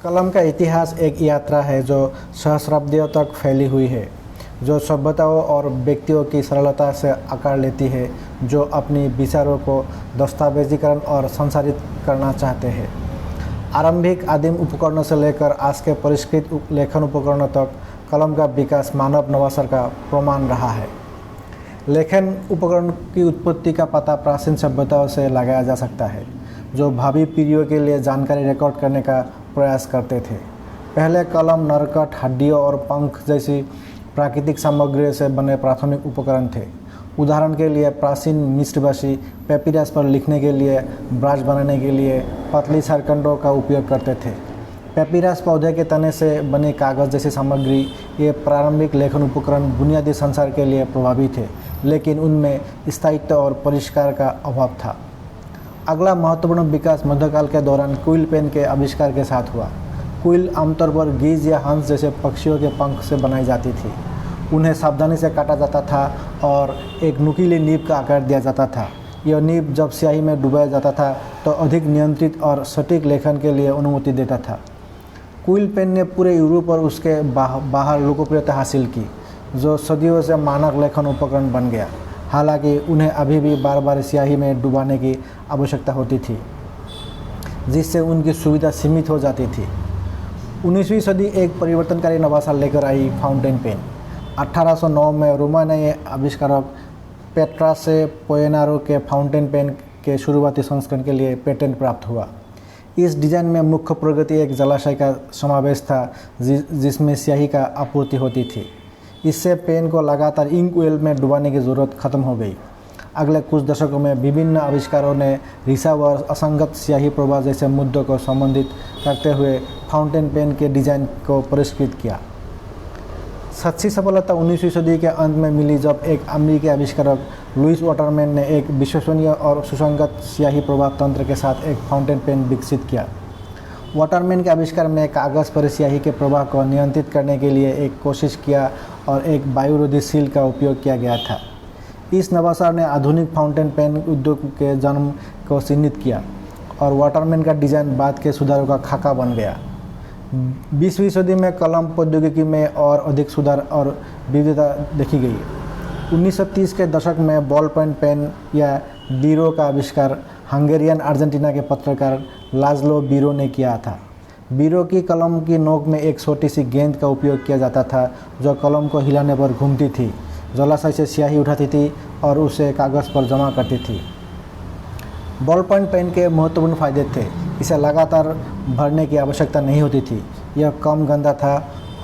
कलम का इतिहास एक यात्रा है जो सहस्राब्दियों तक फैली हुई है, जो सभ्यताओं और व्यक्तियों की सरलता से आकार लेती है, जो अपनी विचारों को दस्तावेजीकरण और संसाधित करना चाहते हैं। आरंभिक आदिम उपकरणों से लेकर आज के परिष्कृत लेखन उपकरणों तक कलम का विकास मानव नवाचार का प्रमाण रहा है। लेखन उपकरण की उत्पत्ति का पता प्राचीन सभ्यताओं से लगाया जा सकता है, जो भावी पीढ़ियों के लिए जानकारी रिकॉर्ड करने का प्रयास करते थे। पहले कलम नरकट, हड्डियों और पंख जैसी प्राकृतिक सामग्रियों से बने प्राथमिक उपकरण थे। उदाहरण के लिए प्राचीन मिस्रवासी पेपिरस पर लिखने के लिए, ब्रास बनाने के लिए पतली सरकंडों का उपयोग करते थे। पेपिरस पौधे के तने से बने कागज़ जैसी सामग्री, ये प्रारंभिक लेखन उपकरण बुनियादी संसार के लिए प्रभावी थे, लेकिन उनमें स्थायित्व और परिष्कार का अभाव था। अगला महत्वपूर्ण विकास मध्यकाल के दौरान क्विल पेन के आविष्कार के साथ हुआ। क्विल आमतौर पर गीज या हंस जैसे पक्षियों के पंख से बनाई जाती थी। उन्हें सावधानी से काटा जाता था और एक नुकीली नीब का आकार दिया जाता था। यह नीब जब स्याही में डुबाया जाता था तो अधिक नियंत्रित और सटीक लेखन के लिए अनुमति देता था। क्विल पेन ने पूरे यूरोप और उसके बाहर लोकप्रियता हासिल की, जो सदियों से मानक लेखन उपकरण बन गया। हालांकि उन्हें अभी भी बार बार स्याही में डुबाने की आवश्यकता होती थी, जिससे उनकी सुविधा सीमित हो जाती थी। 19वीं सदी एक परिवर्तनकारी नवाचार लेकर आई, फाउंटेन पेन। 1809 में रोमानियाई आविष्कारक पेट्रासे पोएनारो के फाउंटेन पेन के शुरुआती संस्करण के लिए पेटेंट प्राप्त हुआ। इस डिज़ाइन में मुख्य प्रगति एक जलाशय का समावेश था, जिसमें स्याही का आपूर्ति होती थी। इससे पेन को लगातार इंक वेल में डुबाने की ज़रूरत खत्म हो गई। अगले कुछ दशकों में विभिन्न आविष्कारों ने रिसाव और असंगत स्याही प्रवाह जैसे मुद्दों को संबोधित करते हुए फाउंटेन पेन के डिज़ाइन को परिष्कृत किया। सच्ची सफलता 19वीं सदी के अंत में मिली, जब एक अमेरिकी आविष्कारक लुइस वाटरमैन ने एक विश्वसनीय और सुसंगत स्याही प्रवाह तंत्र के साथ एक फाउंटेन पेन विकसित किया। वाटरमैन के आविष्कार में कागज़ पर स्याही के प्रवाह को नियंत्रित करने के लिए एक कोशिश किया और एक वायुरोधी सील का उपयोग किया गया था। इस नवाचार ने आधुनिक फाउंटेन पेन उद्योग के जन्म को चिह्नित किया और वाटरमैन का डिज़ाइन बाद के सुधारों का खाका बन गया। 20वीं सदी में कलम प्रौद्योगिकी में और अधिक सुधार और विविधता देखी गई। 1930 के दशक में बॉल पॉइंट पेन या बीरो का आविष्कार हंगेरियन अर्जेंटीना के पत्रकार लाज़लो बीरो ने किया था। बीरो की कलम की नोक में एक छोटी सी गेंद का उपयोग किया जाता था, जो कलम को हिलाने पर घूमती थी, जलाशय से स्याही उठाती थी और उसे कागज़ पर जमा करती थी। बॉल पॉइंट पेन के महत्वपूर्ण फायदे थे। इसे लगातार भरने की आवश्यकता नहीं होती थी, यह कम गंदा था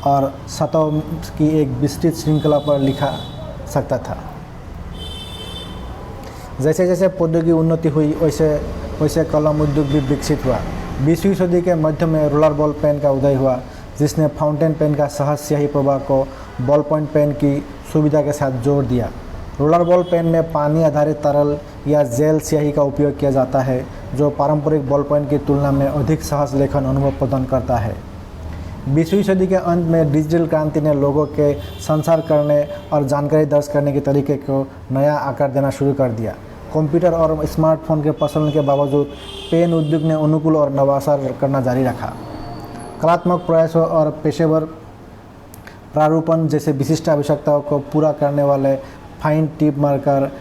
और सतहों की एक विस्तृत श्रृंखला पर लिखा सकता था। जैसे जैसे प्रौद्योगिकी उन्नति हुई, वैसे वैसे कलम उद्योग भी विकसित हुआ। 20वीं सदी के मध्य में रोलर बॉल पेन का उदय हुआ, जिसने फाउंटेन पेन का सहज स्याही प्रवाह को बॉल पॉइंट पेन की सुविधा के साथ जोड़ दिया। रोलर बॉल पेन में पानी आधारित तरल या जेल स्याही का उपयोग किया जाता है, जो पारंपरिक बॉल पेन की तुलना में अधिक सहज लेखन अनुभव प्रदान करता है। 20वीं सदी के अंत में डिजिटल क्रांति ने लोगों के संचार करने और जानकारी दर्ज करने के तरीके को नया आकार देना शुरू कर दिया। कंप्यूटर और स्मार्टफोन के प्रचलन के बावजूद पेन उद्योग ने अनुकूल और नवाचार करना जारी रखा। कलात्मक प्रयासों और पेशेवर प्रारूपण जैसे विशिष्ट आवश्यकताओं को पूरा करने वाले fine tip marker,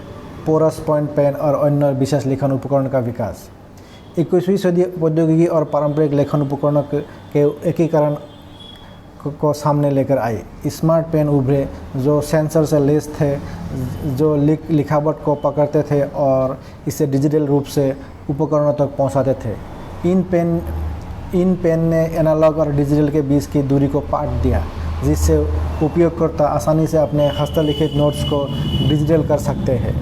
porous point pen और अन्य विशेष लेखन उपकरण का विकास। 21वीं सदी प्रौद्योगिकी और पारंपरिक लेखन उपकरणों के एकीकरण को सामने लेकर आई। स्मार्ट पेन उभरे, जो सेंसर से लैस थे, जो लिखावट को पकड़ते थे और इसे डिजिटल रूप से उपकरणों तक पहुंचाते थे। इन पेन ने एनालॉग और डिजिटल के बीच की दूरी को पाट दिया, जिससे उपयोगकर्ता आसानी से अपने हस्तलिखित नोट्स को डिजिटल कर सकते हैं।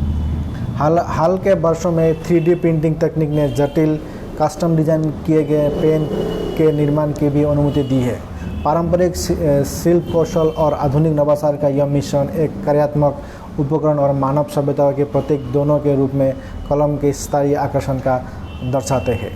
हाल के वर्षों में 3D प्रिंटिंग तकनीक ने जटिल कस्टम डिज़ाइन किए गए पेन के निर्माण की भी अनुमति दी है। पारंपरिक शिल्प कौशल और आधुनिक नवाचार का यह मिश्रण एक कार्यात्मक उपकरण और मानव सभ्यता के प्रतीक दोनों के रूप में कलम के स्थायी आकर्षण का दर्शाते हैं।